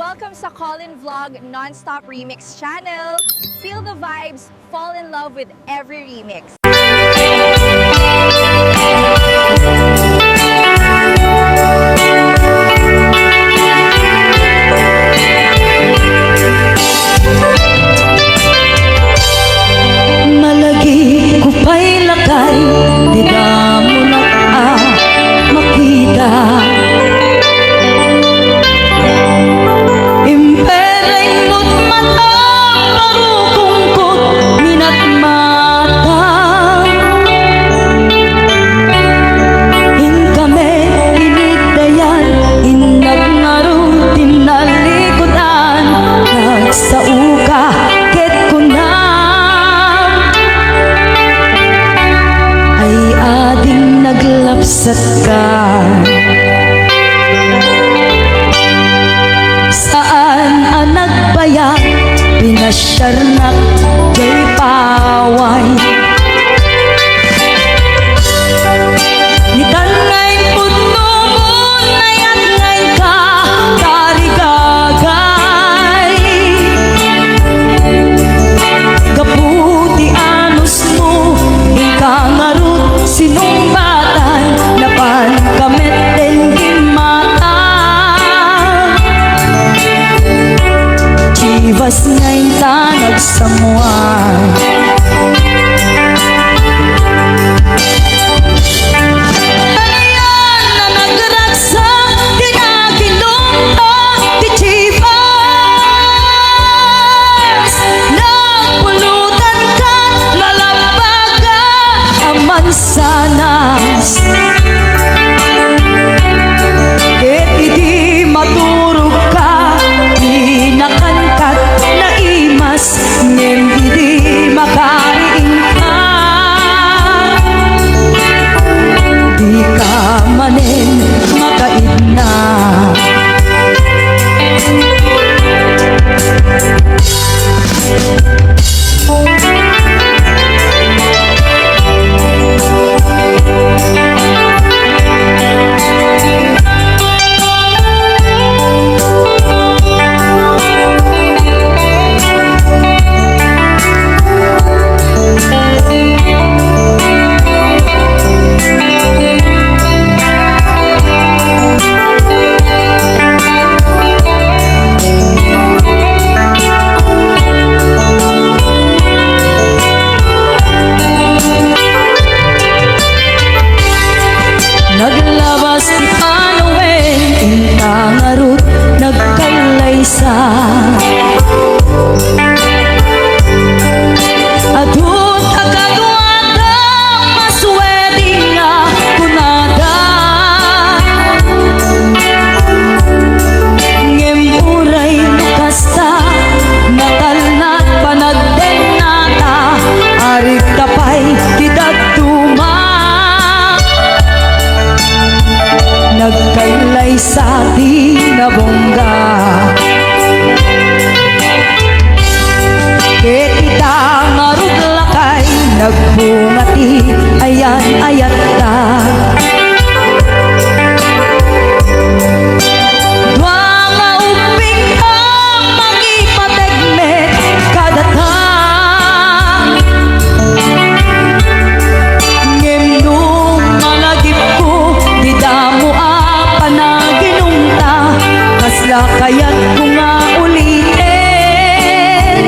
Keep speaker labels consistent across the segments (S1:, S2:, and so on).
S1: Welcome sa Colin Vlog Non-Stop Remix channel. Feel the vibes, fall in love with every remix.
S2: Malagi ko pa'y lakay, di na mo na makita. Imperay mo't mata, marukungkot, minat mata. Ingkame, inigdayan, inag nga rin tinalikodan. Nagsauka, ket ko na ay ading naglapsat ka. Saan ang nagbayag, pinasyarnak kay paway. Nitangay puno mo, nayat ngay ka, tarigagay. Kaputi anos mo, inkangarut sinumbatan, napan kamit din mata. Chivas ngay tanag samuan. Ayan na nagragsak, tinagilumpa, di Chivas. Nagpulutan ka, nalabaga, aman sanas. Ket idi maturog ka, inakankat na imas, ngem idi makariing ka. Di ka manen makaidna. Naglabas ti Anuel, intangarut, nagkalaysa. Adut agagwada, maswede nga kunada. Ngem uray lukasta, natalnat panagdenata, arit tapay tidagtuma. Nagkailay sa ating nabongga. Ket itang aruglakay, nagbungati, ayan ayat ta. Dua nga uping ka, magipategmet kadatang. Ngem nung malagip ko, di damo panaginungta, kasla kaya't ko nga ulitin.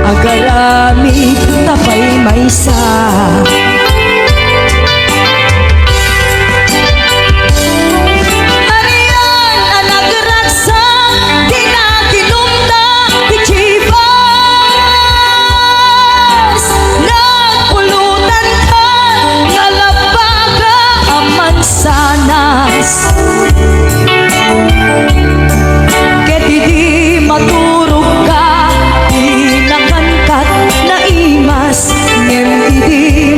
S2: Agarami tapay maysa. Ariyan ang nagragsak, di naginumta, di Chivas. Nagpulutan ka, nalabaga, aman sanas. Ket idi maturog ka, inakankat na imas, ngem idi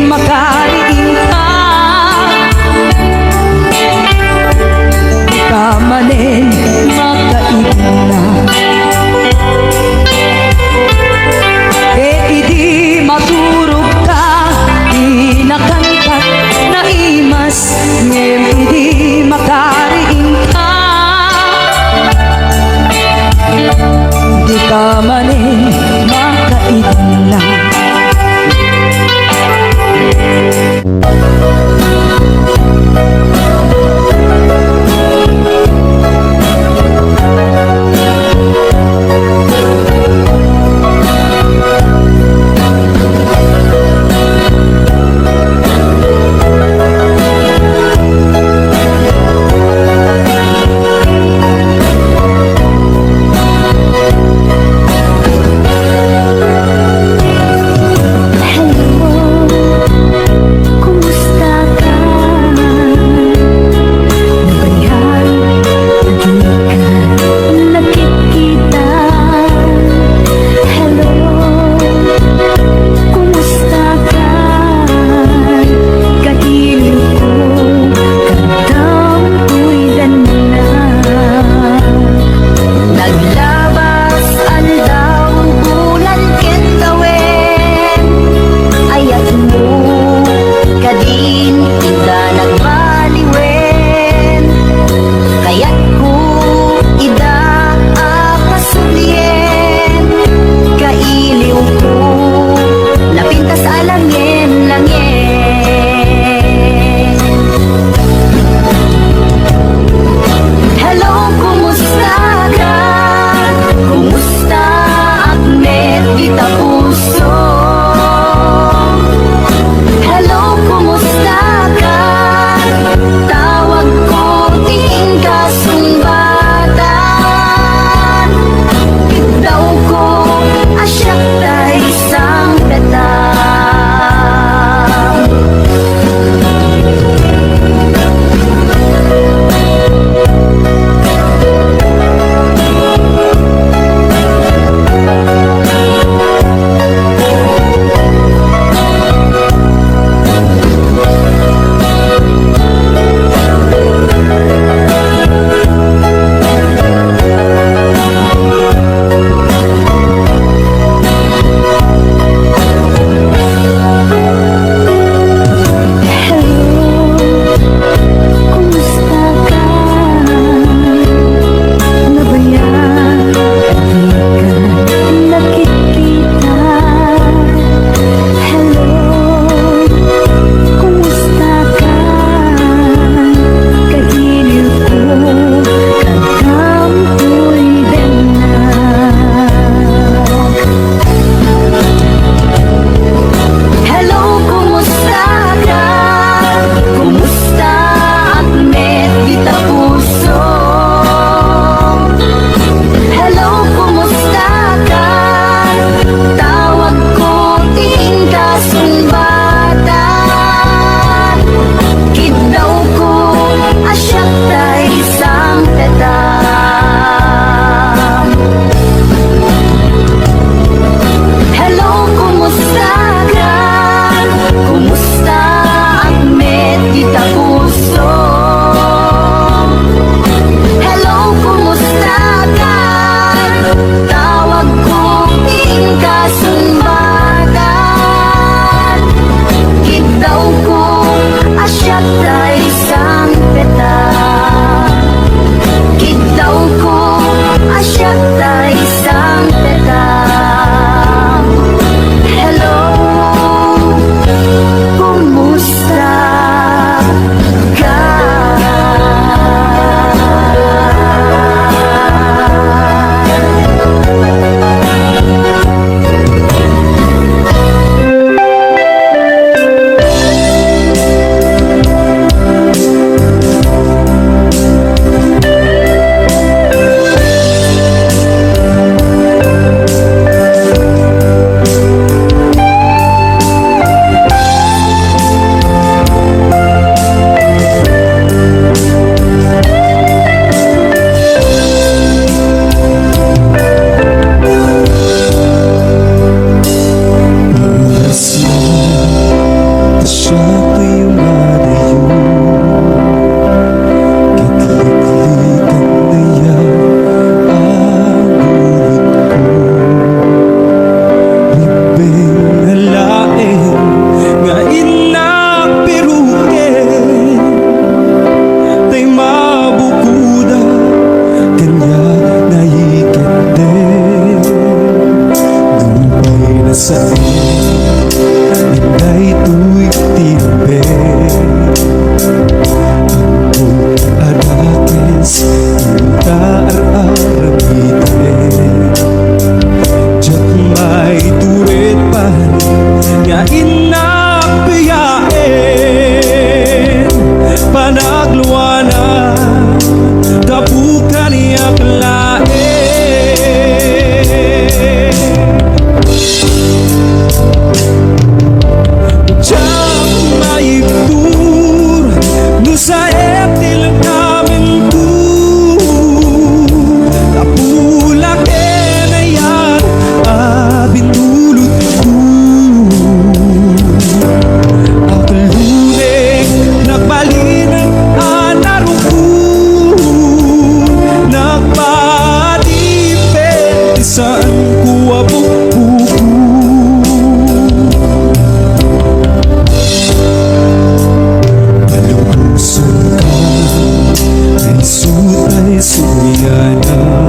S3: Sutay suyana,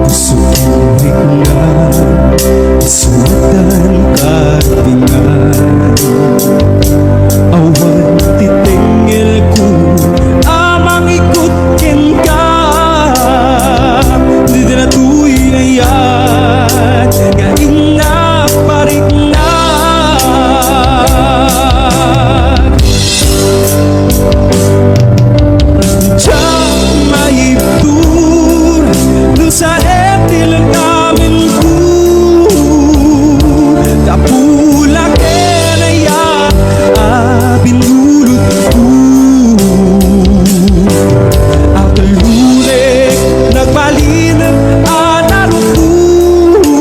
S3: puso na isutan katingan. Awan titengel ko amang ikut ken ka, di na tuy na yan nga ingak parik na. Sa etil namin ku kapula kenaya binulot ku akalulek nagbalinag anarok ku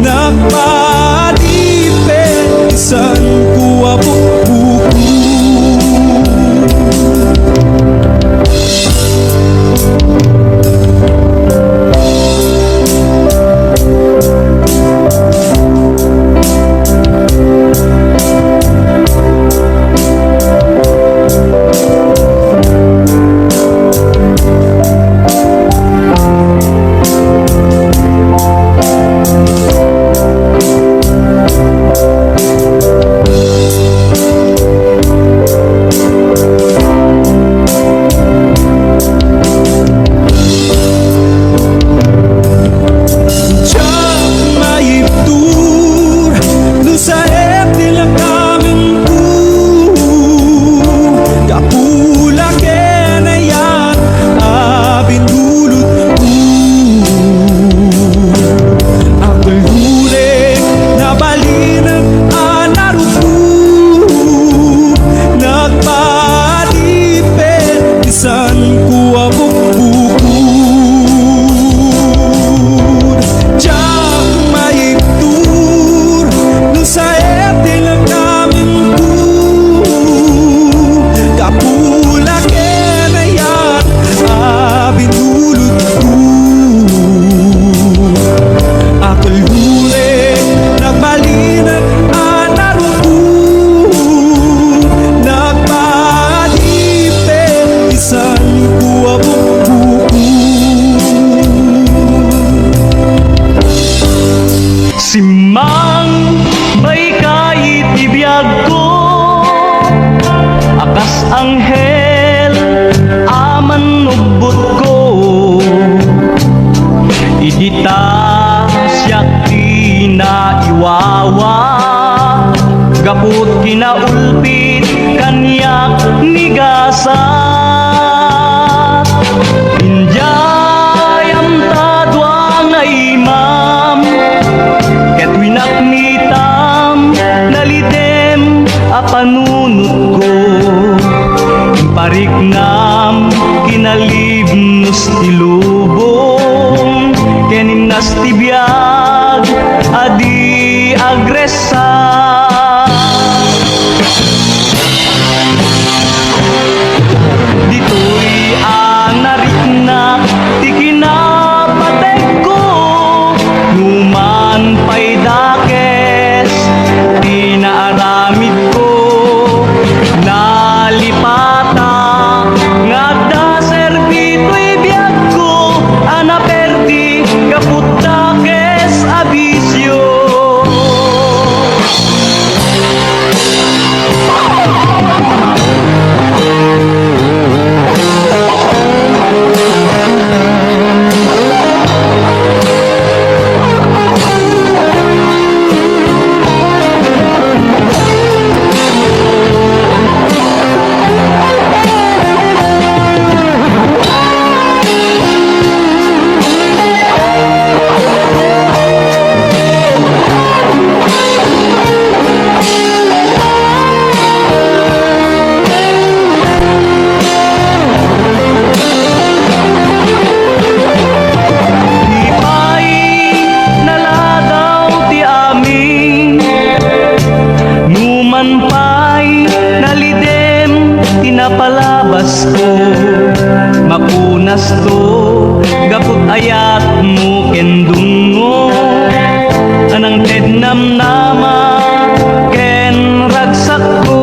S3: nagpadipen isan ku abok buku.
S4: Simang may kahit ibiyag ko, akas anghel aman nugbot ko, idita siyak tinaiwawa, gaput kinaulpit kanyak nigasa. Injay am tadwa nga imam, ket winaknitam nalidem apanunot ko, pariknam kinalibnos tilubong, kenimnas tibiyag adi agresa. Dito'y anarikna ti kinapatay ko, numan pa'y dakes tinaaramid ko, nalipata ngada serbito'y biyag ko, anaperdi kaput dakes abisyo. Pinapalabas ko, mapunas to, gapot ayat mo kendung mo, anang tednam nama ken ragsak ko.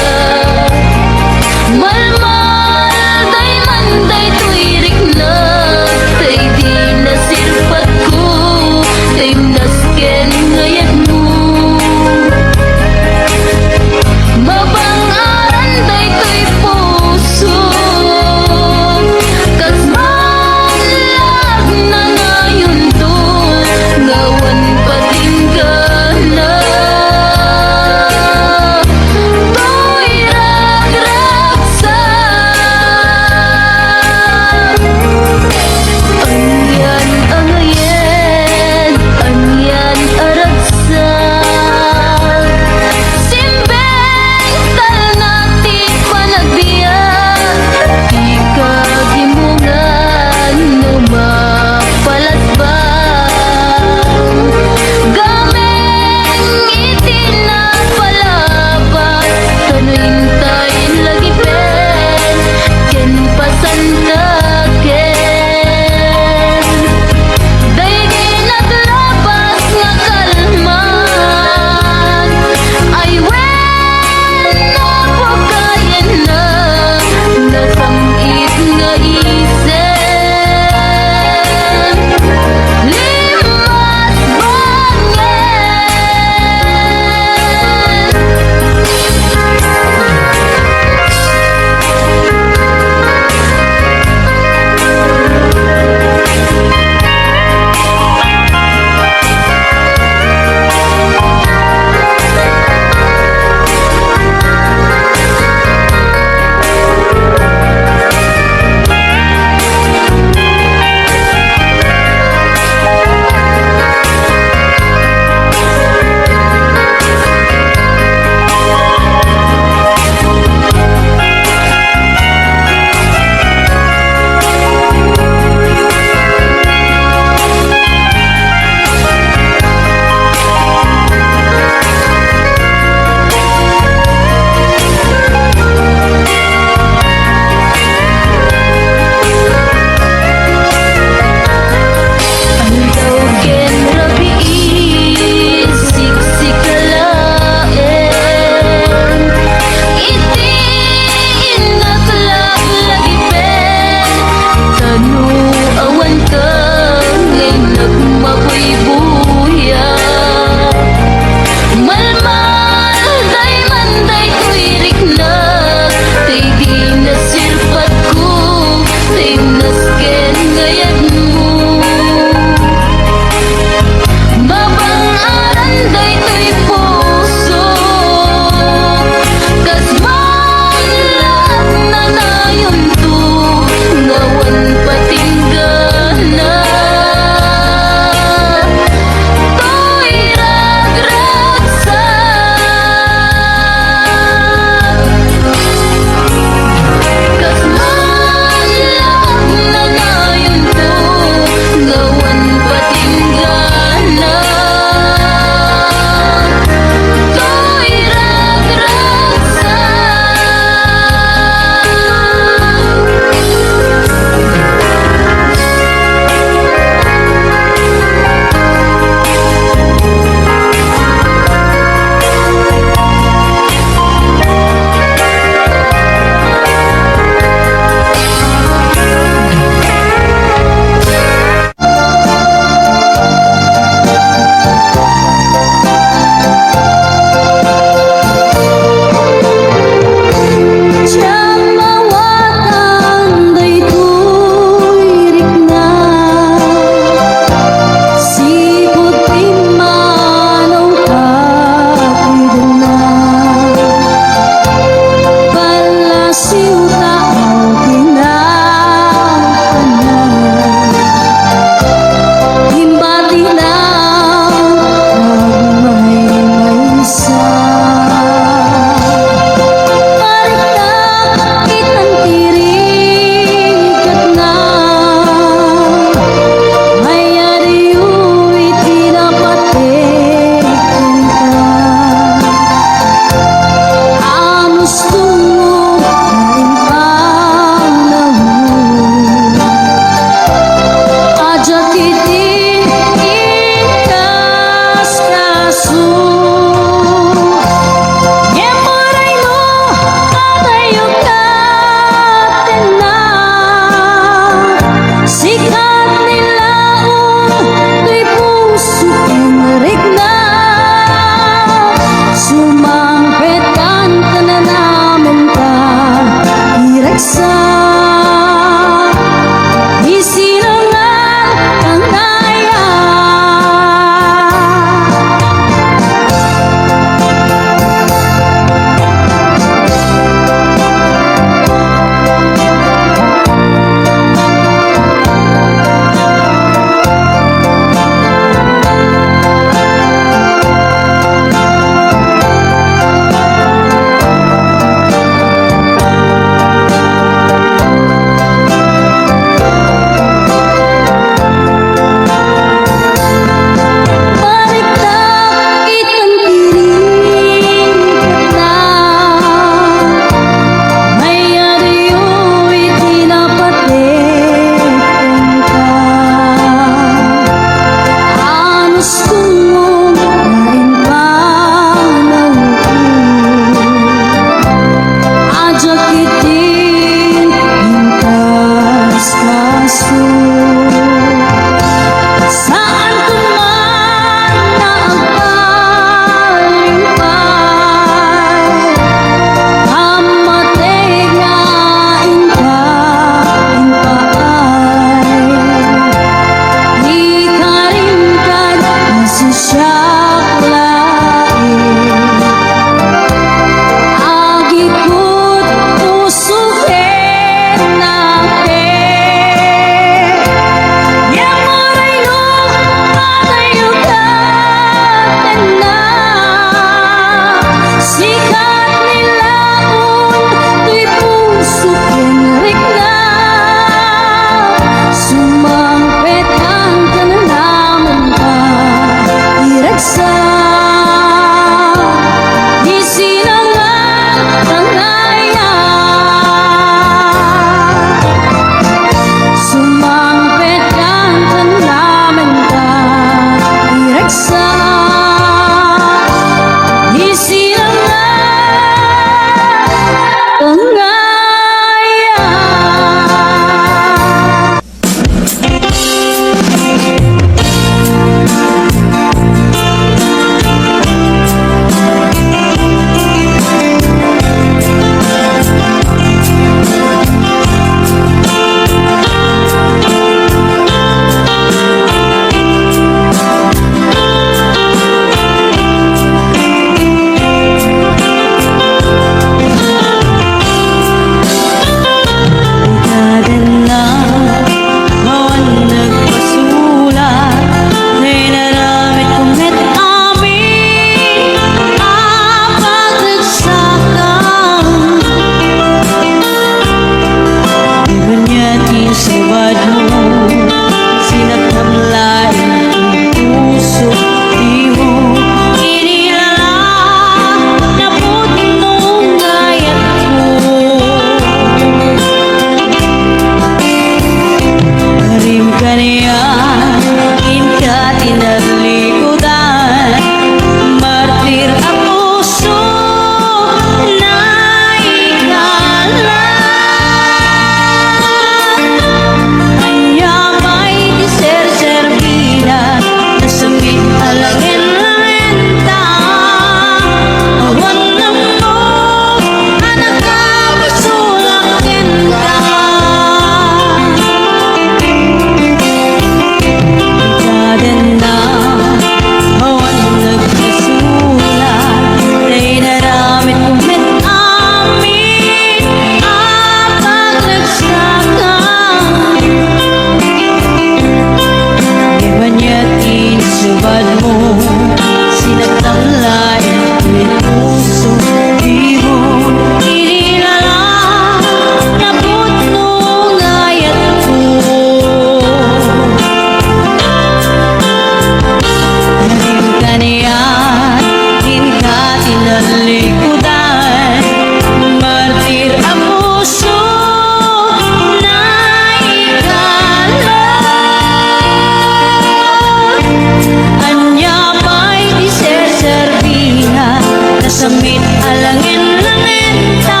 S2: Samit alangin-langin ta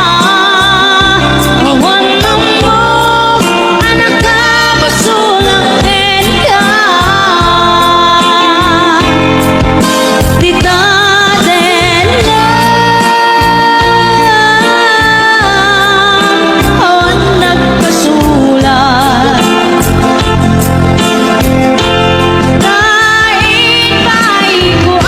S2: awan mo anak ka basulahin ka Tita Dela awan nagpasulat kahit pa'y ko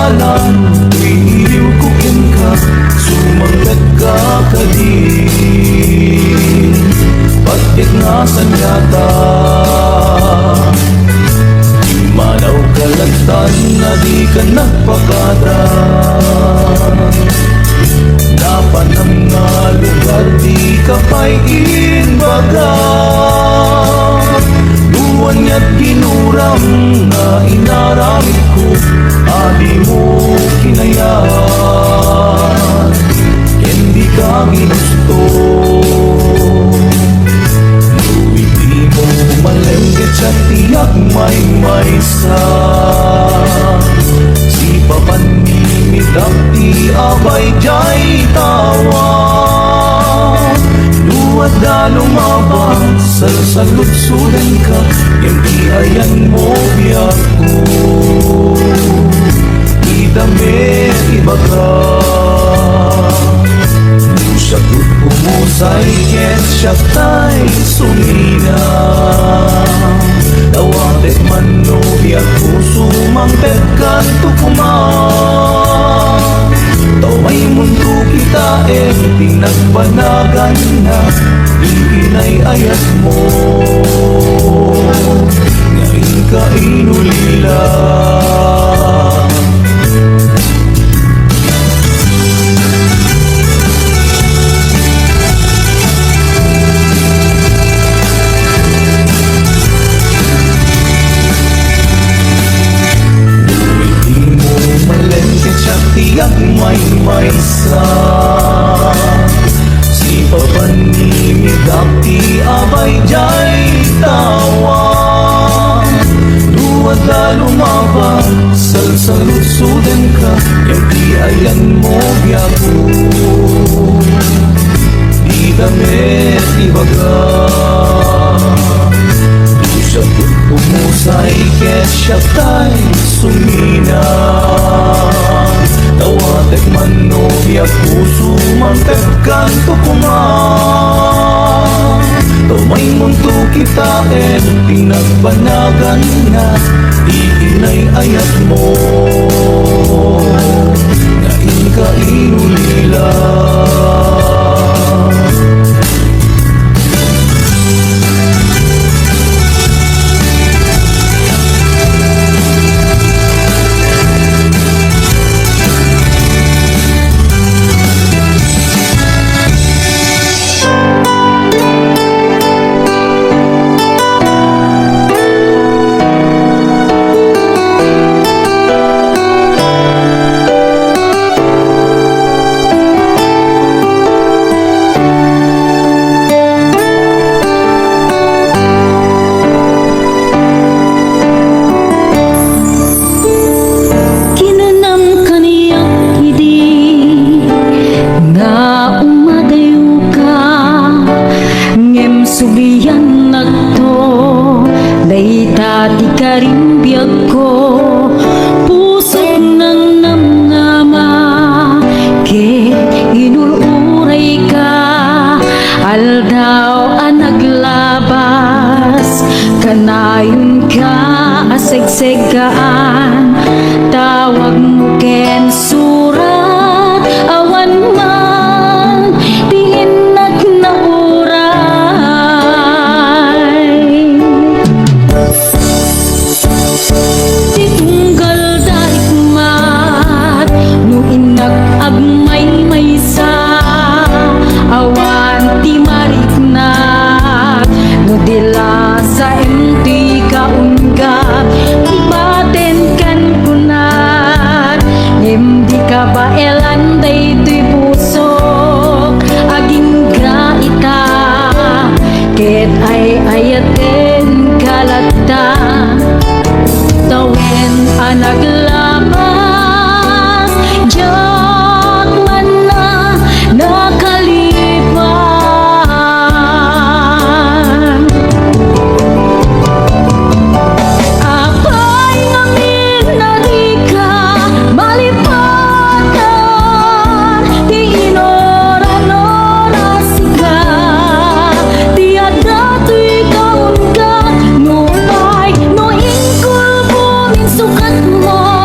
S3: dalan iliw ko ka sumangkat ka kadin pagkat nga sanyata di manaw kalagtan na di ka nagpakada napanang nga lugar di ka pa'y inbaga buwan niya't ginuram na inaramid ko adi mo kinayaan hindi ka ginusto nuwiti mo malengket sa tiyak may maysa si papanimidap ti abay jay tawa luwad na lumabang salsalutsudan ka yung di ayan mo biyak ko damit ibaga Nusyakut umusay ket siya tay sumina Tawatek man no biyak puso mangpet kan tukuma Taway mundo kita tinagpanagan na iinay ayat mo Ngayon ka inulila tiyak may maysa si papanimidap ti abay jay tawa duwad na lumabang salsalusudan ka yung di ayan mo biyago di damit ibaga siya pumusay ket siya tay sumina Tawatek man no biyak puso mangtagkan tukuma Tumay mundo kita pinagbanagan na iinay ayat mo Ngayon ka inulila
S2: Segsegaan tawag mo ken surat awan man tingin nagnauray di tunggal daigmat no inag-agmay maysa awan ti mariknat no dila sa enti kaunggap Hindi ka ba elanday to'y pusok aging graita ket ay ayaten kalagta tawen anaglabas jak man na nakalipan apay ngamin na di ka malipatan di inora-nora siga tiada tuy kaun ka no pay no ingkul buming sukat mo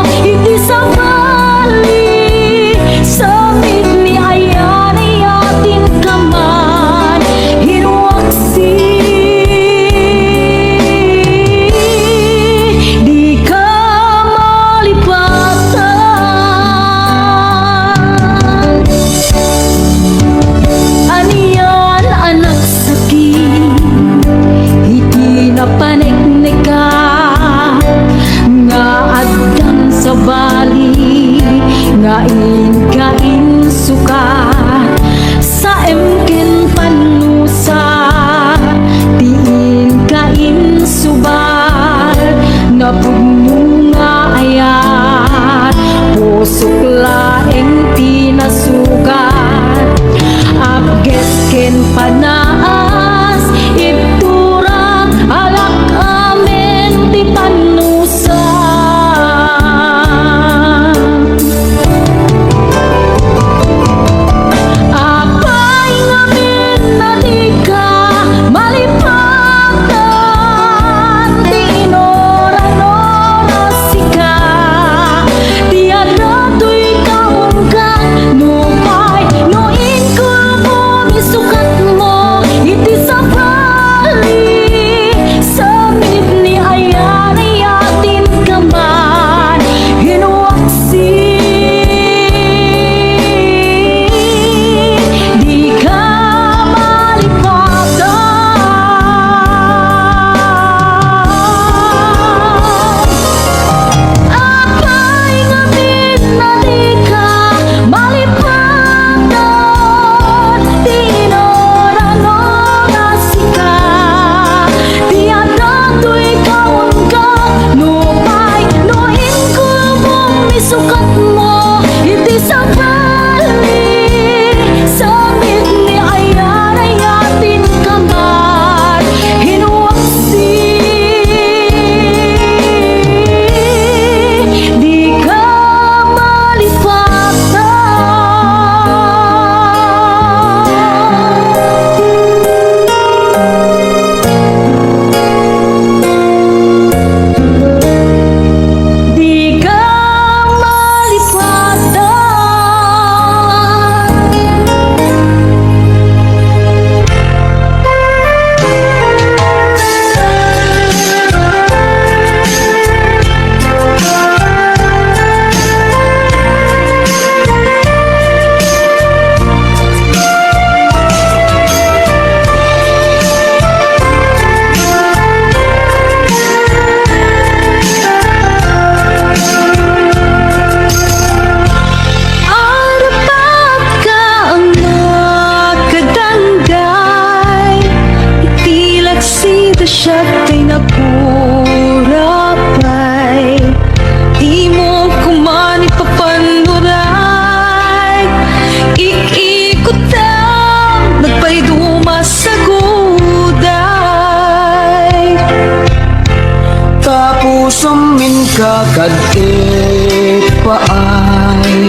S3: kakadit paay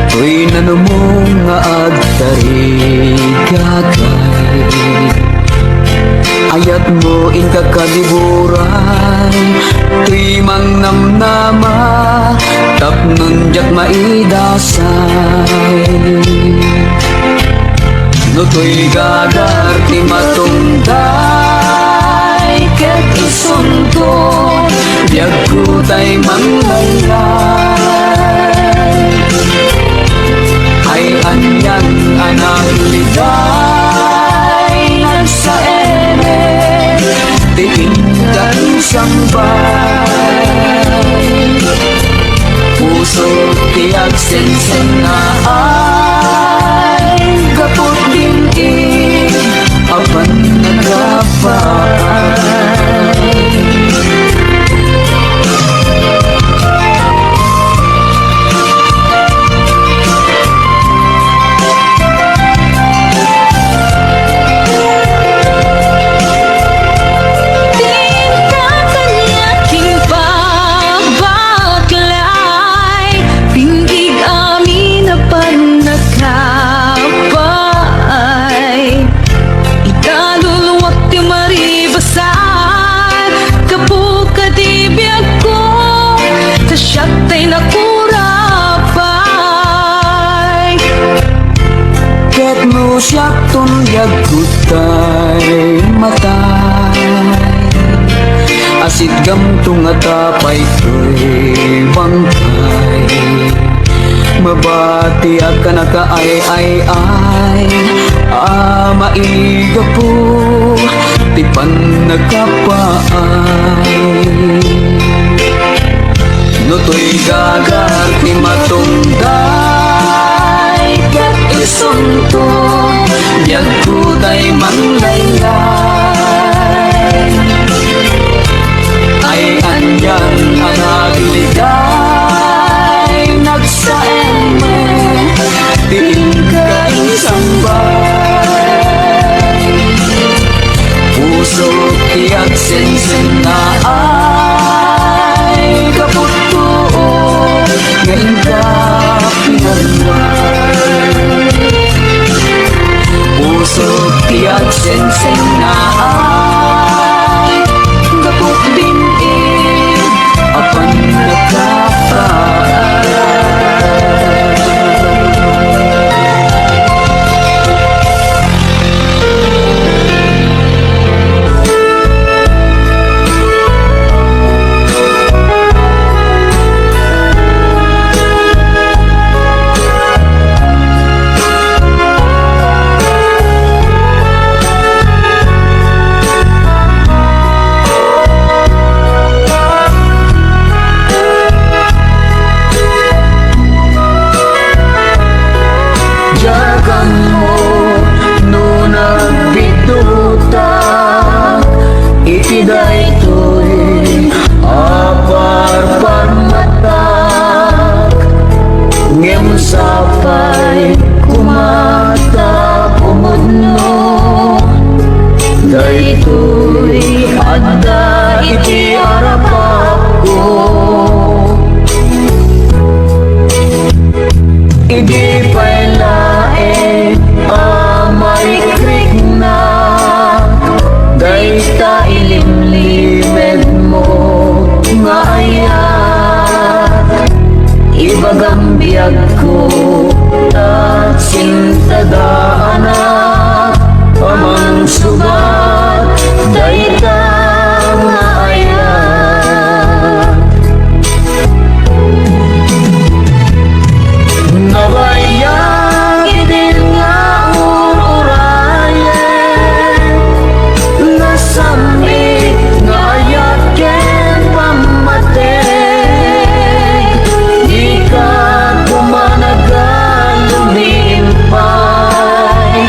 S3: tuy nanumong nga agtarigagay ayat mo in kakaliburan tuy mang namnama tapnon jak maidasay no tuy gagar ti matungday ket isunto biag kutay manglaylay ay anyan anak ligay nagsaene titinggan sambay puso tiag sensen na ay kapot dintig apan nagapay siyak tunyag kutay matay asid gamtung at apay ko'y bangkay mabati at kanakaay-ay-ay maiga po tipan nagkapaay nutoy gagar ti matungday kat isunto biag kutay manglaylay ay anyan anak ligay nagsaeme tingkay sambay puso kiag sensen na ay kaputo ngayon ka pinagway puso tiyak sensen na ay gapot dinig apan nagkapay daytoy apar-parmatak ngem sapay kumata pumudno daytoy adda iti arapako idi pay lae amay krikna dayta ilimlimed mo nga ayat ibagam biyag ko at sintadaanak amang sugat dayta nga ayat nabayang idin nga ururayan nasamit nga ayat ken pamatay di ka kumanagal lumimpay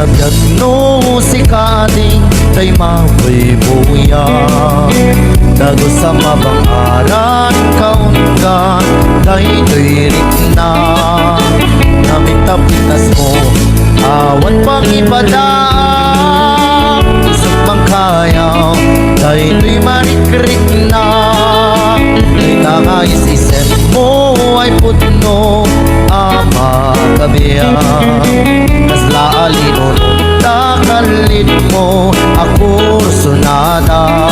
S3: sinabiyag no si kaning kay mamoy buya. Dago sa mabangaran kaungan kay doirik na. Namitapitas mo awan pang ibada. Isok mang kayaw kay do'y marikrik na. Kay tangay sisip mo ay putno ama kabiya. Kasla alino takalit mo ako sunada.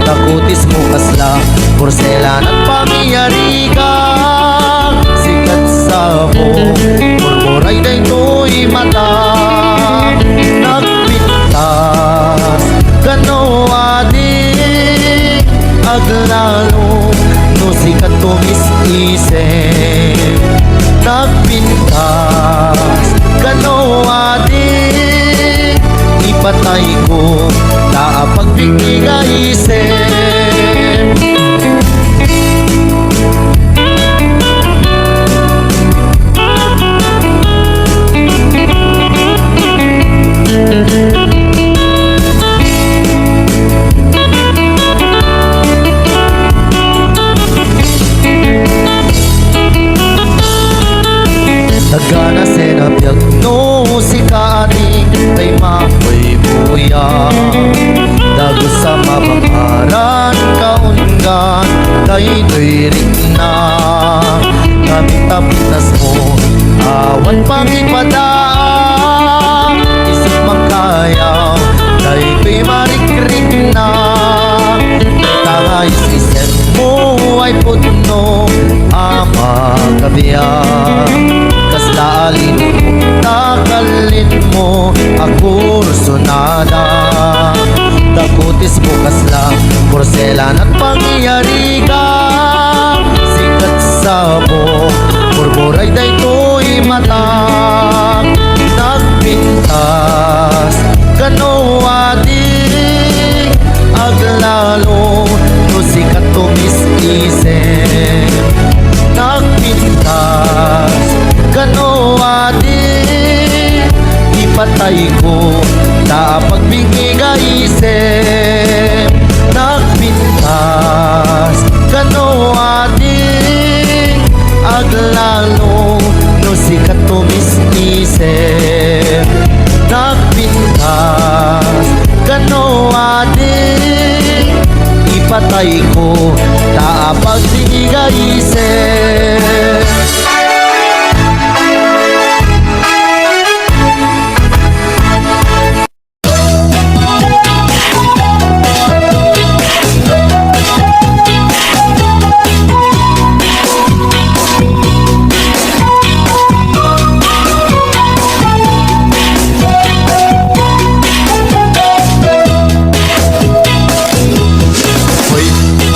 S3: Takutis mo kasla porselan at pangyayari ka. Sikat sa mo murmuray day to'y mata. Nagpintas kano adi aglalo no sikat tumis-isip. Nagpintas kano adi ipatay ko na pagbigigaisip. Nagana sinabiyag no si kaning kay mamoy buya. Dago sa mabangaran kaungan kay doirik na. Namitapitas mo awan pang ipada. Isip makayaw kay do'y marikrik na. Tangay sisip mo ay putno ama kabiya. Kasla alino takalit mo ako sunada. Dakutis mo kasla porselan at pangyayari ka. Sikat sa mo murmuray day to'y mata. Nagpintas kano adi aglalo no sikat tumis-isip. Nagpintas kano adi ipatay ko na pagbigigaisip. Nagpintas kano adi aglalo no sikat tumis-isip. Nagpintas kano adi ipatay ko na pagbigigaisip.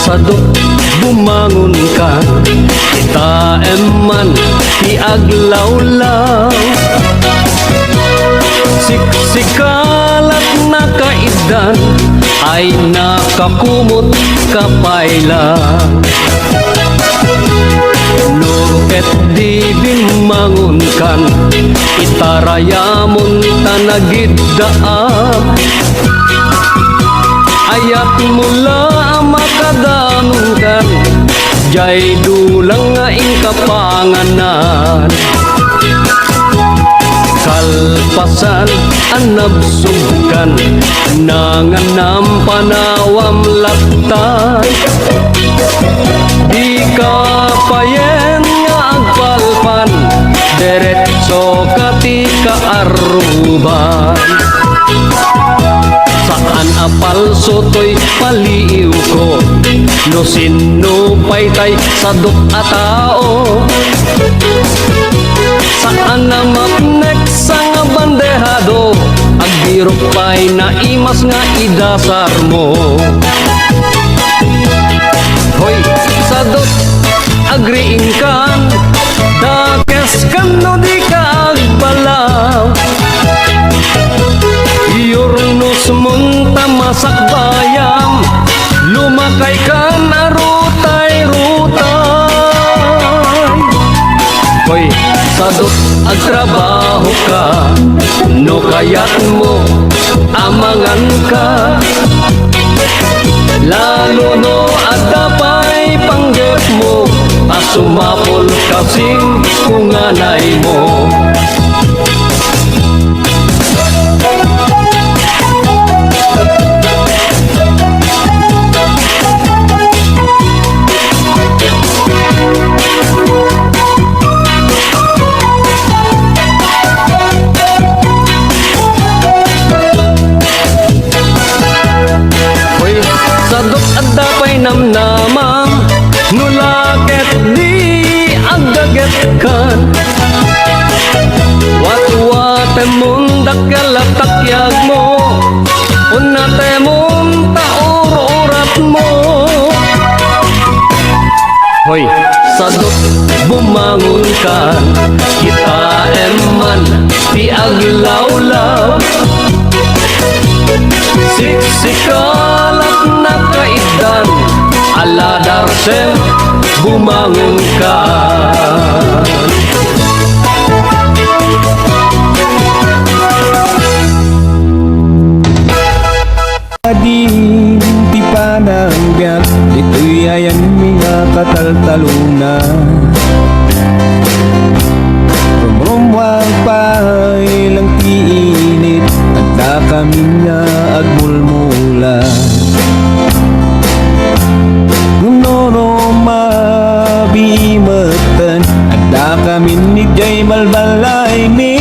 S4: Sadot bumangon ka, kita eman iaglawlaw. Siksikalat na kaidan ay nakakumot kapayla. Loket di bimangon kan, itarayamon tanagiddaam. Ayat mula makadanukan, jay dulang nga kapanganan. Kalpasan anabsugan, nanganam panawam laptay. Di ka payen nga agpalpan, deretso katika aruban. Saan apalso to'y paliw ko, no sino pa'y sadok a tao. Saan na mapnek sa nga bandehado, agbirok pa'y naimas nga idasar mo. Hoy, sadok, agriing kan, dakes kan no di ka agbalaw. Yurnos munta masak bayam, lumakay ka na rutay-rutay. Hoy, sadot ag trabaho ka, no kayat mo amangan ka. Lalo no adapay panggap mo, asumapol kasing kunganay mo. Sadot at dapay namnamang nulaket di agaget kan. Watu-wate mong dakalatakyak mo, unate mong taur-urat mo. Hoy, sadot bumangon ka, kita eman ti aglawlaw. Siksikalat na kaidan, aladarsen bumangon ka.
S3: Ading ti panagbiag, ito'y ayan mga kataltalunan. Rumrumwag pa'y lang tiinit, at na kami nga agmulmula. Ngunoro mabimatan, at na kami ni Jay Balbalay mi.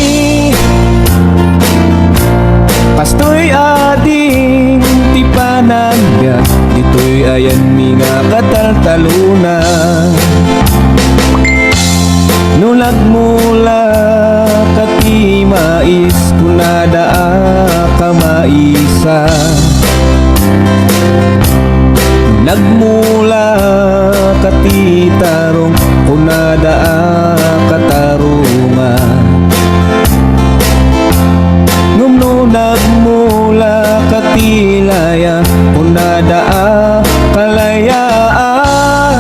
S3: Pastoy ading ti panagbiag, dito'y ayan mga kataltalunan. Nulag mula kati mais, kunada ka maisa. Nagmula kati tarong, kunada ka tarungan. Ngumno nagmula katilaya, kunada kalayaan.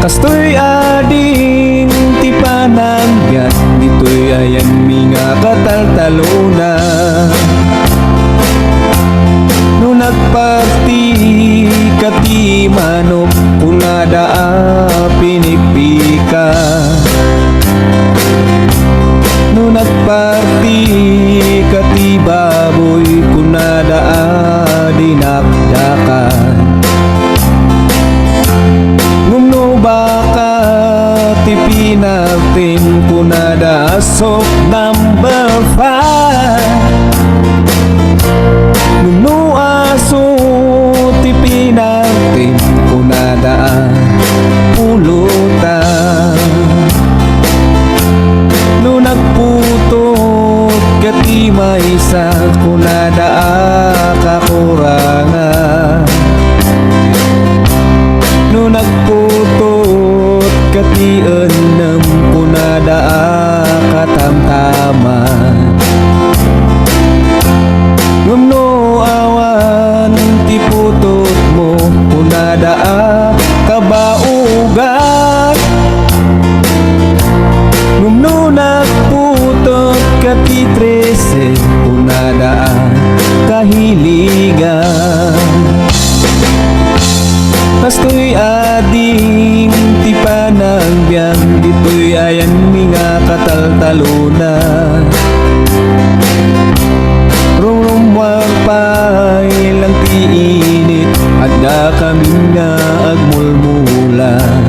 S3: Kastoy ading ti panagbiag, dito'y ayan mga kataltalunan. No nagpati kati manok, kunada pinikpika. No nagpati kati baboy, kunada dinakdakan. Ngumno baka ti pinagtin, kunada sok number 5. Ngumno aso ti pinagtin, kunada pulutan. No nagputot kati maisa, kunada kakurangan. No nagputot kati enam, kunada katamtaman. Ngumno awan ti putot mo, kunada kabaugan. Ngumno nagputot kati 13, kunada kahiligan. Pastoy ading ti panagbiag, dito'y ayan mga kataltalunan. Rumrumwag pa'y lang tiinit, at da kami nga agmulmulan.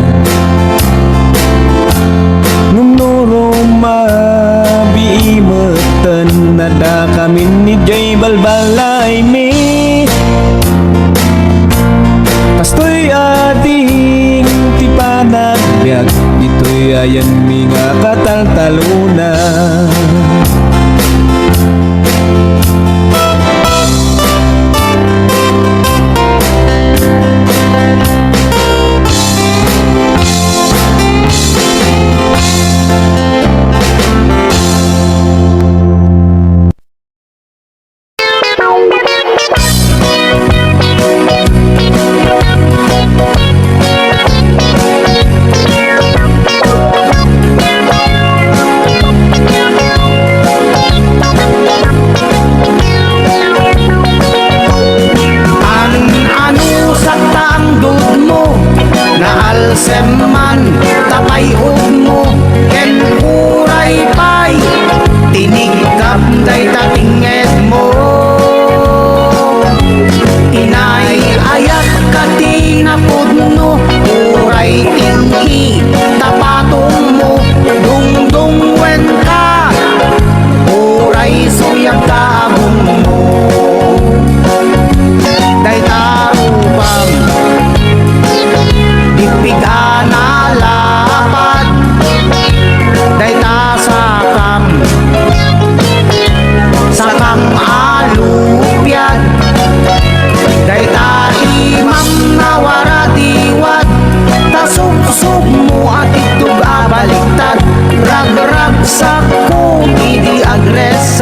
S3: Ngunuro mabiimatan, na da kami ni Jay Balbalay mi. Pastoy ading ti panagbiag, dito'y ayan mga kataltalunan.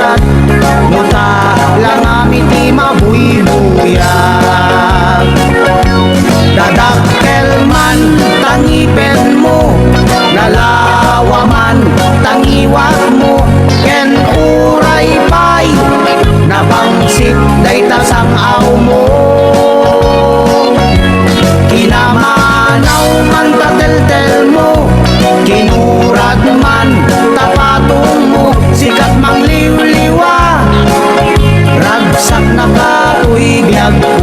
S5: agresat Nuta lang amiti mabuybuyan Dadakkel man tangipen mo Nalawaman tangiwat mo Ken uray pay Nabangsit day tasangaw mo Kinamanaw man tateltel mo Kinurad man tapatong mo Sikat mang liwliwa Ragsak na kauibiyag ko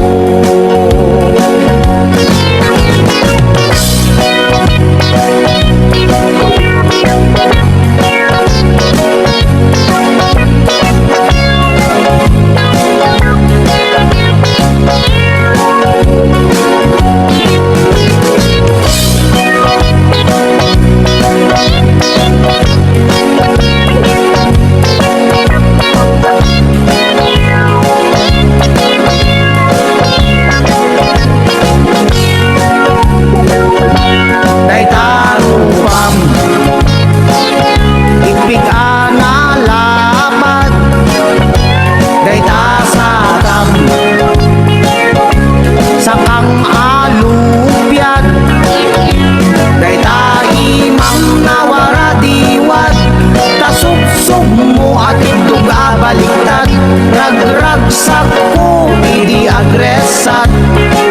S5: Ragragsak ko, hindi agresat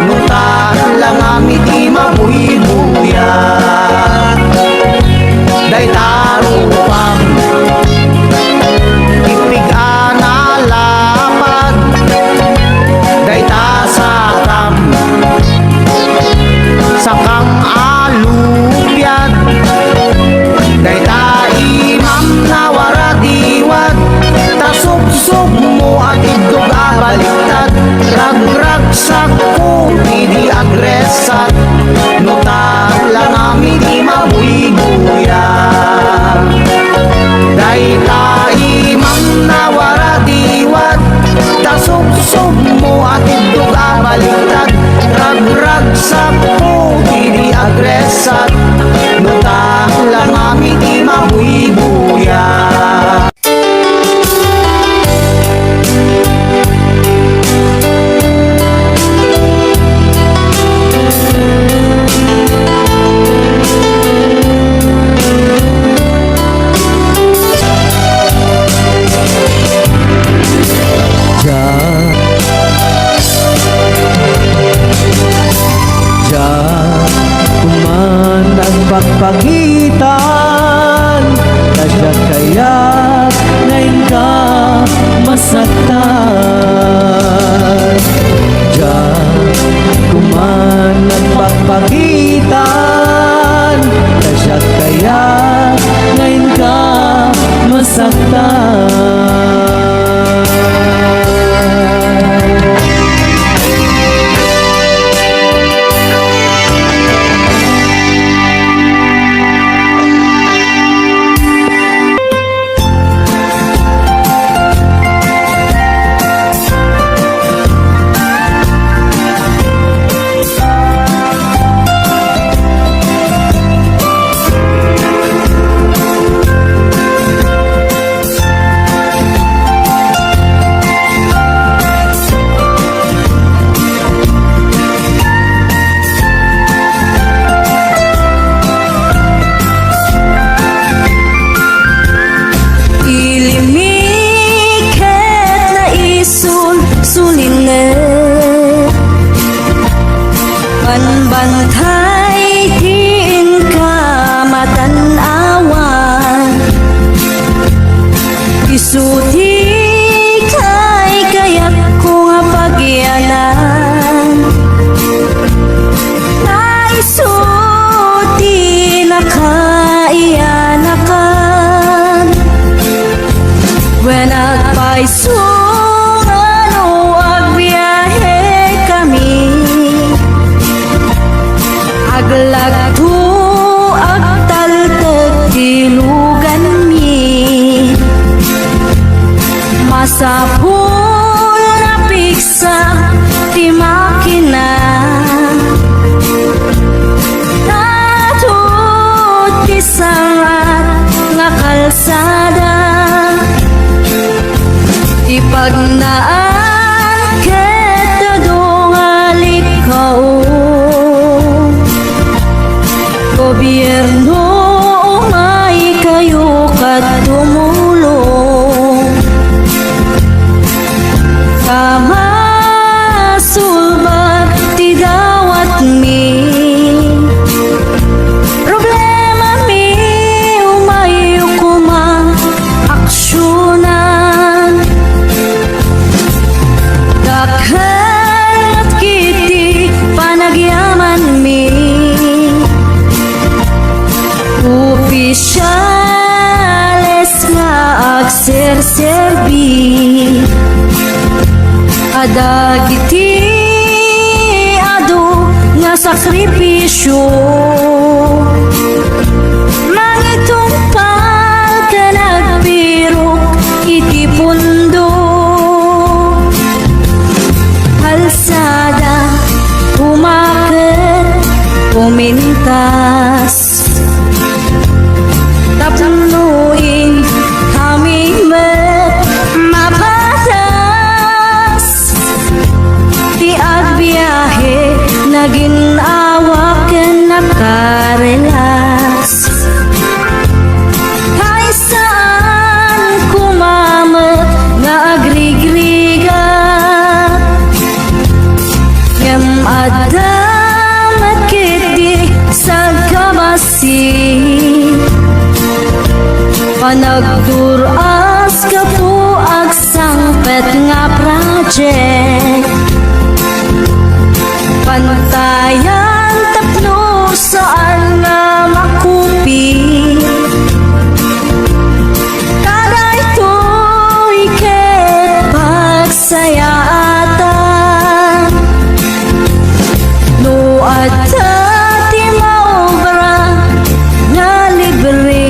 S5: Nuta lang amiti mabuybuya Day tarupang Ipigan na lapad Day tasakam Sakang alupyat Day taimam na waradiwat Tasubsub mo at idog abaliktad Ragragsak ko, hindi agresat Nuta lang amiti mabuybuya Day taimam na waradiwat Tasubsub mo at idog abaliktad Ragragsak ko, hindi agresat Nuta lang amiti mabuybuya
S3: Pagpagitan Kasya kaya ngayon ka masaktan Diyan kuman nagpagpagitan Kasya kaya ngayon ka masaktan
S2: Bantay din ka matanawan Isuti kay kayak ko nga pagyanan Naisuti na kaiyanakan When nagpaisungan o agbiyahe kami Aglagto agtaltag tilugan mi Masapul na piksa ti makina Natut ti sangat nga kalsada opisyales nga agserserbi adagiti adu nga sakripisyo mangitumpal ka nagpirok iti pundo alsada umakit pumintas tapnuin kami mapatas di agbiyahe naging awak nakarelas kay saan kumamet nga agrigriga ngem adamat kiti sa kamasi panagturas ka po agsangpet nga project pantayan tapno saan nga makupi kada ito'y ket pagsayaatan no adta ti maobra nga libre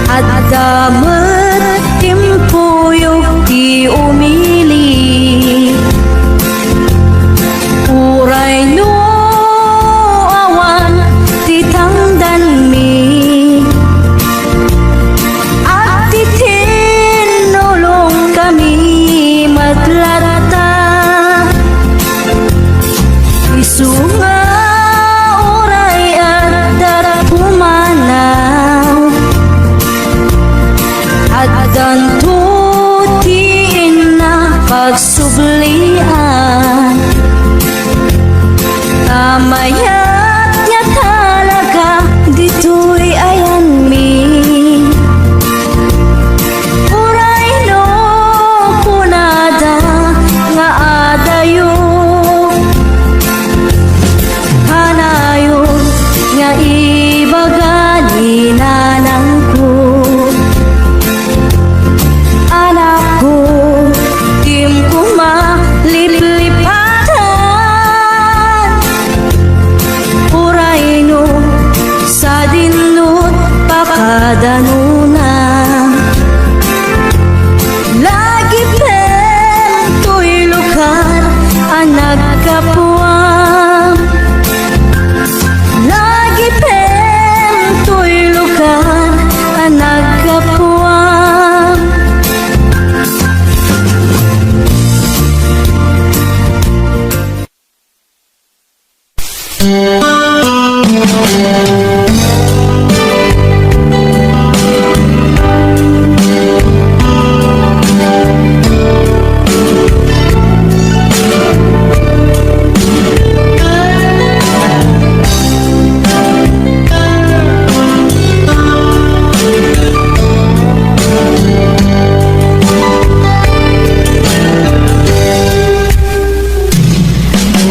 S2: at damat timpuyog ti umili uray no awan ti tangdan mi at ti tinulong kami matlata isu nga uray at darapumanaw at dantutin na pagsublian tamayat niya talaga dito'y ayan mi uray no kunada nga adayo hanayon nga ibagani nanang ko anak ko tim ko malilipatan uray no sa dinut pakadanuna lagi pento'y lugar ang nagkapuam lagi pento'y lugar ang nagkapuam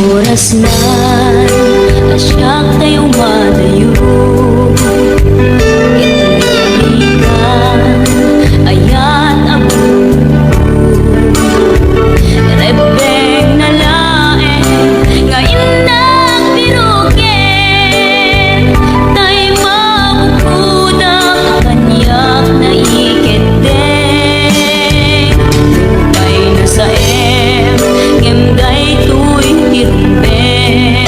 S2: oras na asyak tayo madayo itinilikan ayan ang rebeng na lae ngayon nang birukin tay mabukudak kanyak na iketeng may nasaem ngem day tuy tirumpeng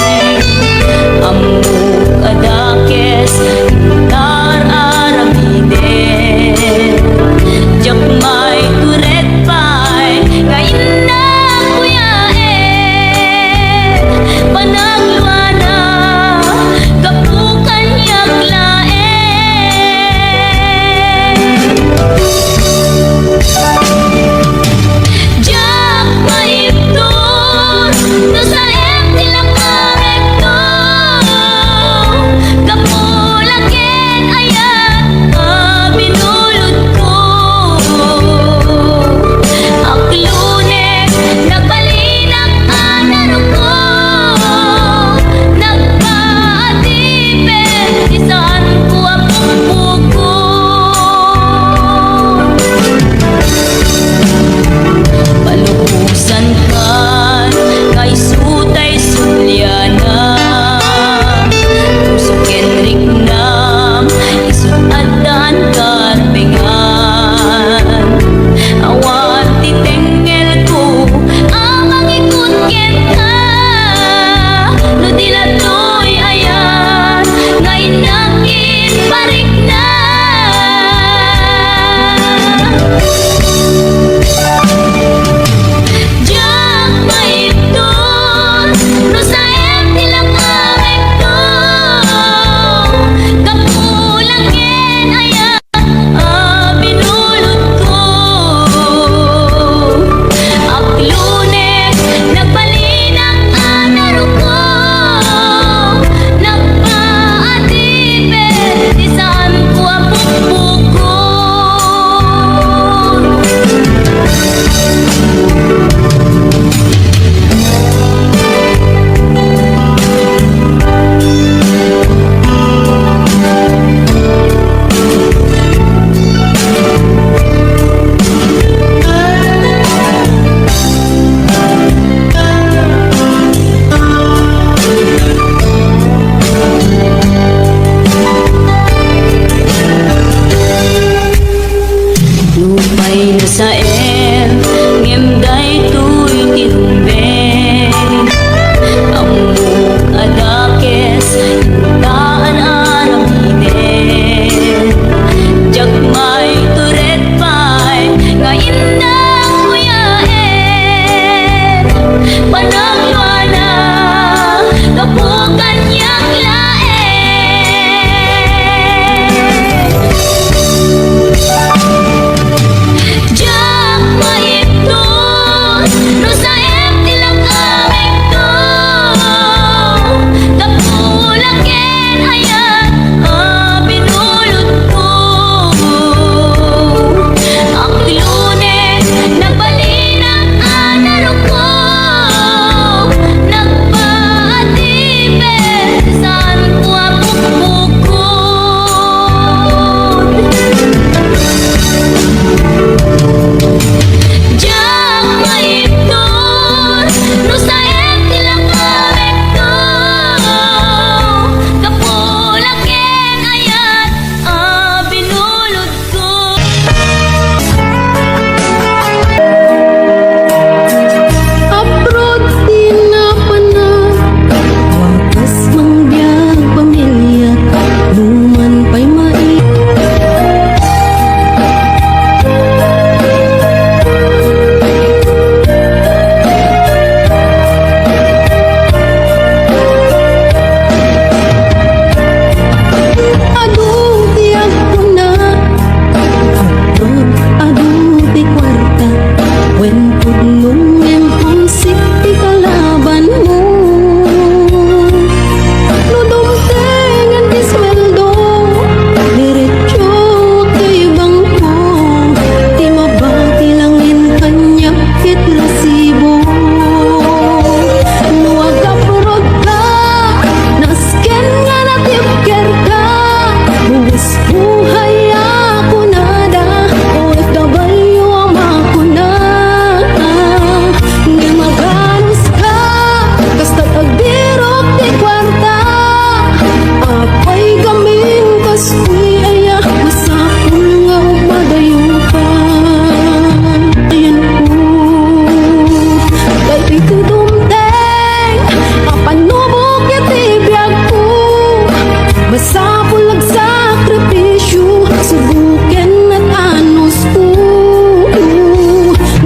S6: nagsakripisyo, subuken at anos ko.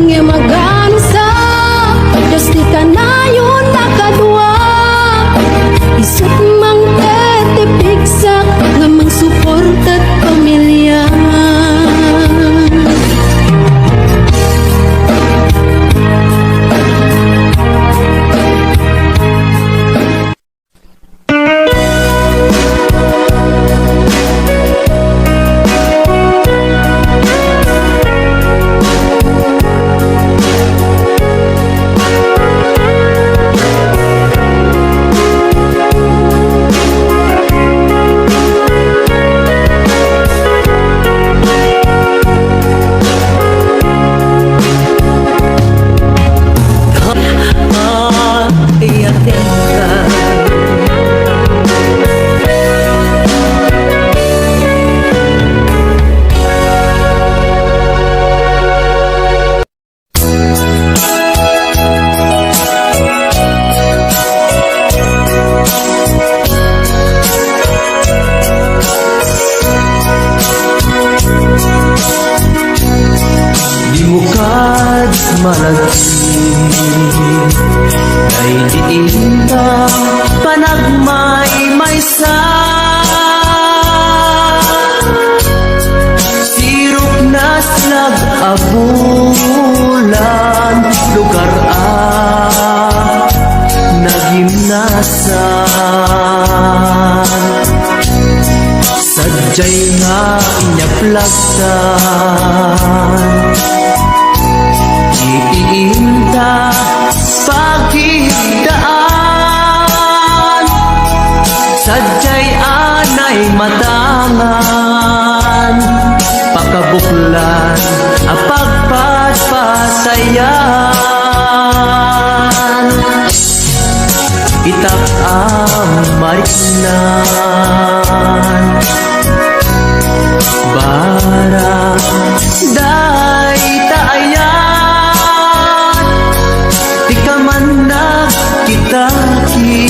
S6: Nga magano sa Diyos di ka na yun nakadwa. Isot mang tetipigsak nga mang suporta't pamilya.
S3: Dimukad malagsi ay diinta panagmay sa sirok na slag abulan lugar nagimnasan sadyay nga inyaplagtan itiinta paghigdaan sadyay anay matangan pakabuklan apagpagpatayan itak mariknan bara day taayan di ka man nagkitaki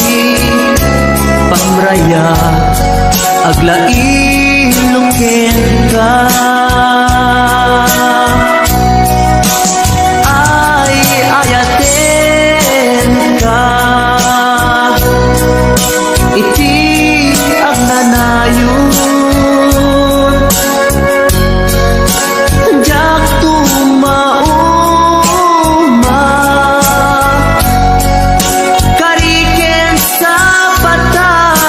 S3: pamraya aglailungken ka ay ayaten ka iti ang nanayon jak tumauma kariken sa patak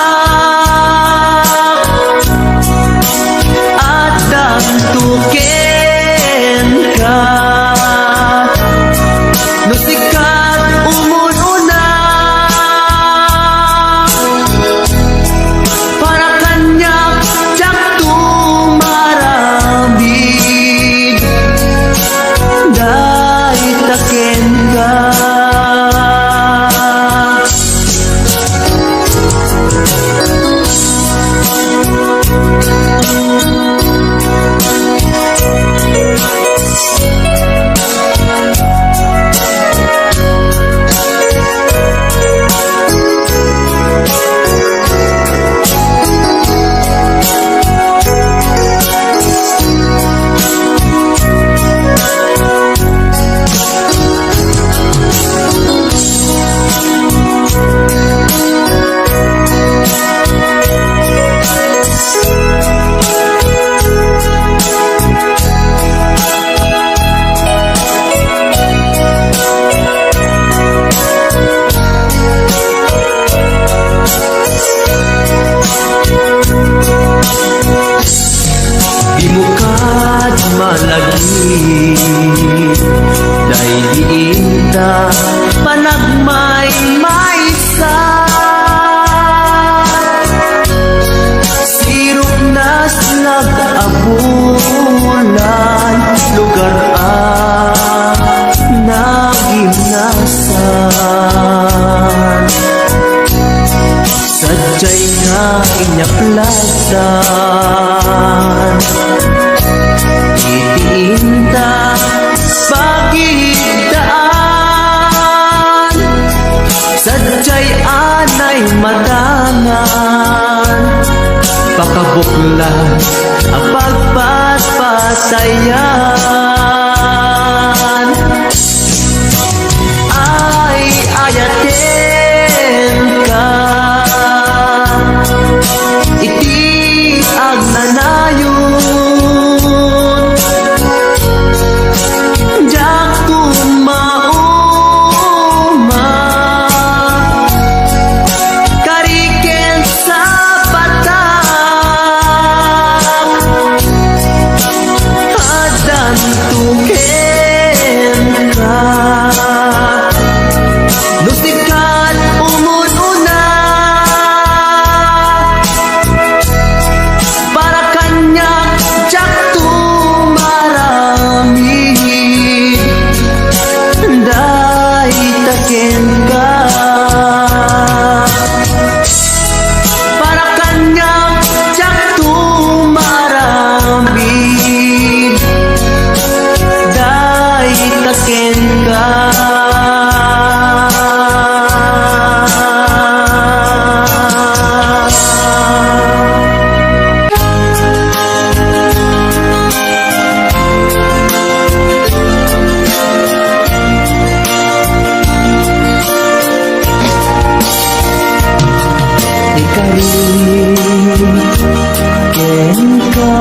S3: at damtuken ka no sikat umununa para kanyak jak tumarambid dahil taken ka dimukad malagi dahil diinta panagmay sa sirok na slag abulan lugar nagimnasan sadyay nga inyaplagdan itiinta paghigdaan sadyay anay matangan pakabuklan
S5: buklan ang pagpaspasayan ay ayatin ka iti agnanayon jak tumauma kariken sa patak hadan tuken ka Lustikan umununa para kanya jak tumarami dai taken ka para kanya jak tumarami dai taken ka Ken ka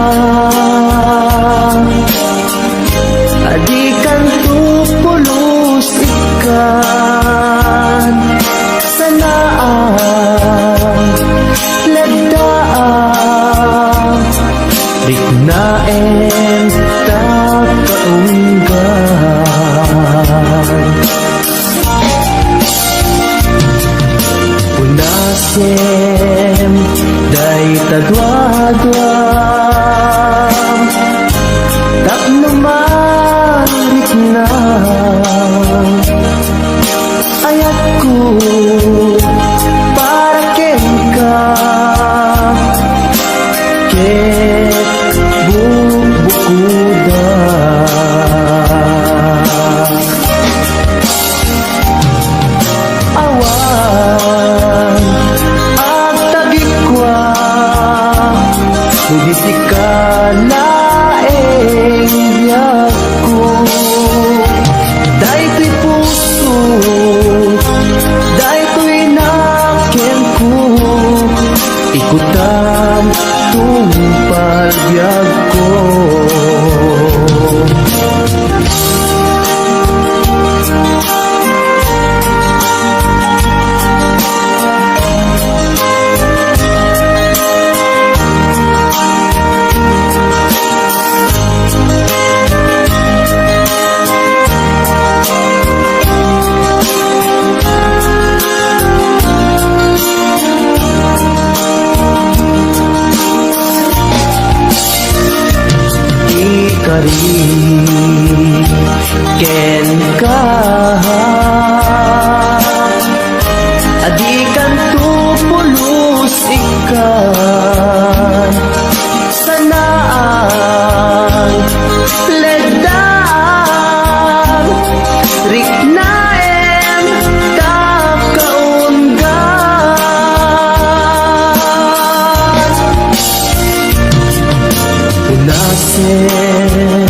S5: adikan tupulos ikan sanaan lagdaan dignaen takaunggan Punasem day tadwadwa tapnumarik na ayat ko para ken ka ket bubukuda awan ang tagikwa Sugiti ka laeng yaku Dahito'y puso Dahito'y naken ko Ikutam tumpal biyag ko Ken ka adikan tupulos ikan sanaan ledaan riknaen takaunggan Punasen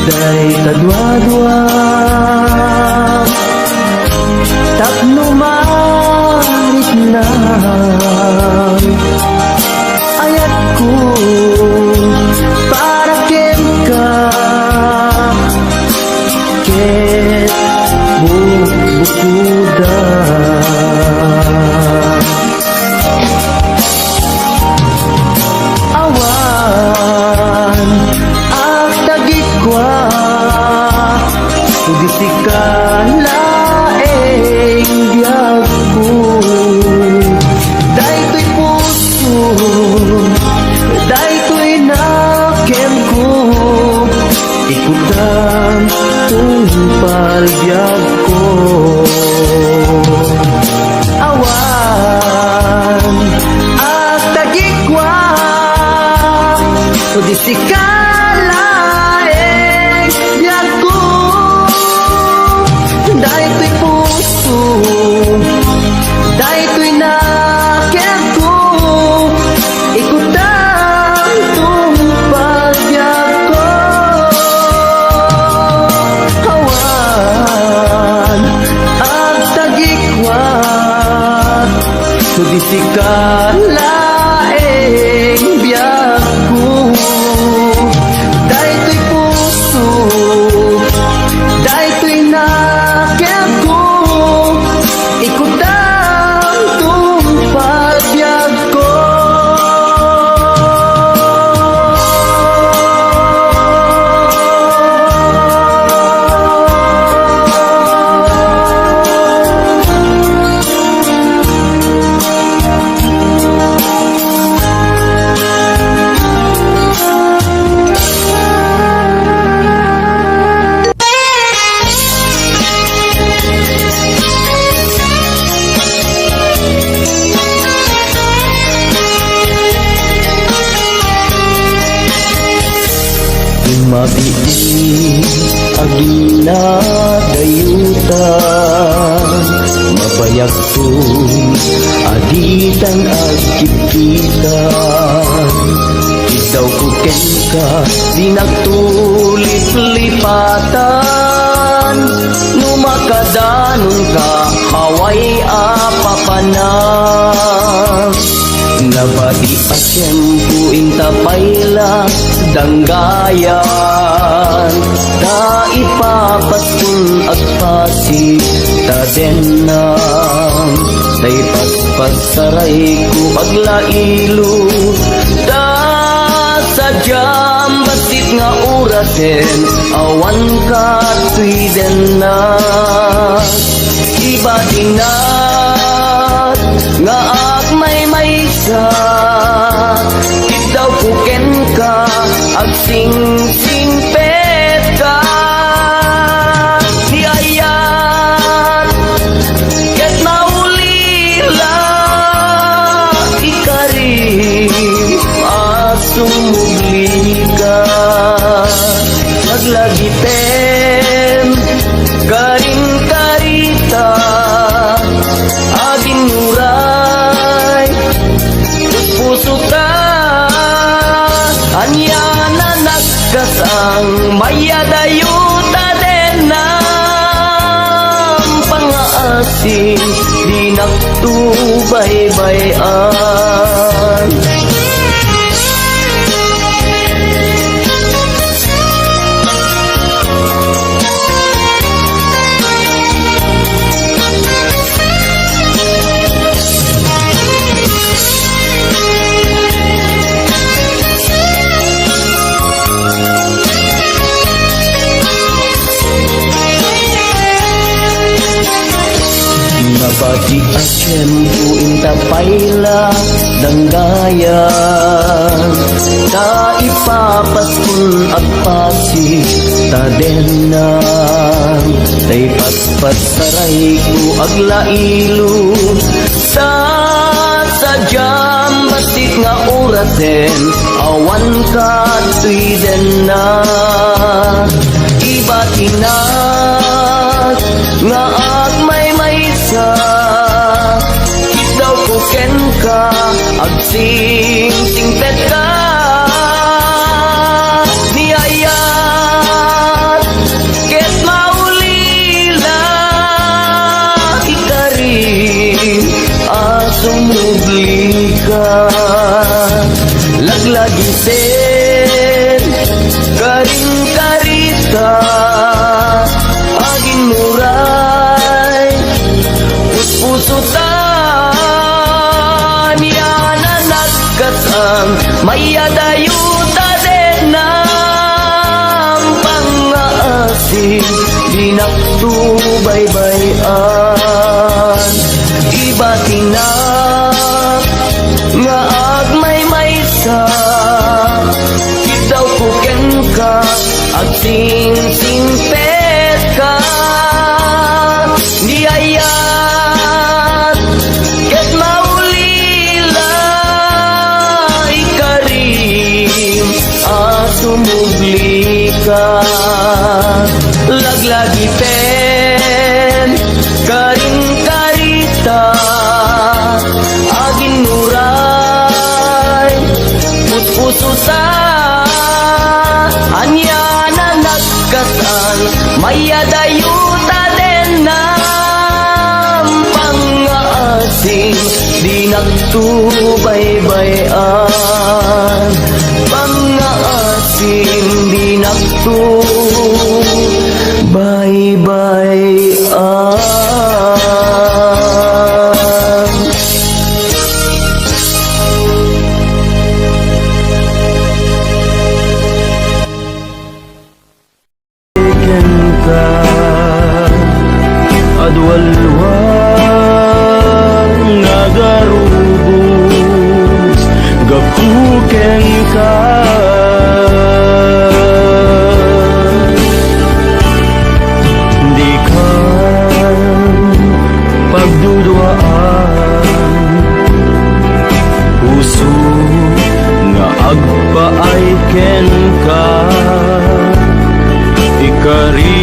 S5: day tadwadwa tapnumarik na ayat ko para ken ka ket bubukuda awan ang tagikwa Sugiti ka laeng biyag ko Dahito'y puso Dahito'y naken ko Ikutam tumpal biyag ko Awan ang tagikwa Sugiti ka laeng biyag ko Dahito'y puso Dahito'y naken ko Ikutam
S4: Mabiin agina dayutan, mabayag ko aditan ag kipitan. Ikaw ko ka, di nagtulit-lipatan. Numakadanon ka, haway apapanan. Nabadi asyem ku intapayla danggayan. Ta ipapastun at pasig tadenang. Tay paspasaray ku aglailo. Ta sadyam basit nga urasen, awan ka tuiden na. Iba dinat nga may sa ikaw puken ka ag sing-singpet ka di ayat ket maulila ikarim asumugli ka maglagitem karin karita aging muray puso ka anya na nagkasang mayadayuta den ng pangaasing di nagtubay-bayan. Nabati asyem ku intapayla danggayan. Ta ipapaskun at pasig tadenang. Tay paspasaray ku aglailo. Sa sadyam basit nga urasen, awan ka tuiden na. Iba tinat nga may sa ikaw puken ka ag sing-singpet ka ni ayat ket maulila ikarim asumugli ka laglagi sen karing karita aging muray puso tan yan na nagkasang mayadayuta den ng pangaasing di nagtubay-bayan. Iba tinak nga agmay sa ikaw puken ka ag sing-singpet ka di ayat ket maulila ikarim asumugli ka laglagi pen karing karita aging muray puso sa anya na nagkasal mayadayuta den ng pangaasing di nagtubay-bayan. Pangaasing di nagtubay-bayan. Adwalwal nagarubos gapuken ka di ka pagduduaan puso nga agpaay ken ka
S3: Kari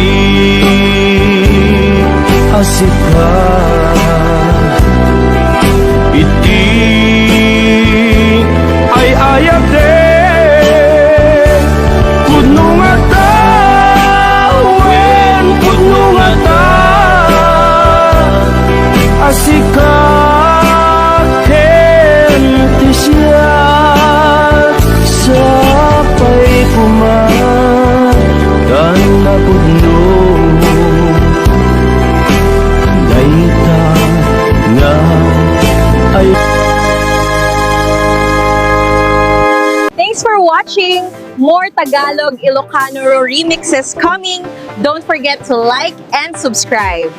S3: asika iti ay ayate pudno nga tawen pudno nga ta asika ken ti siya sapay kuman dan napudno naita nga ay
S1: Thanks for watching! More Tagalog Ilocano remixes coming. Don't forget to like and subscribe.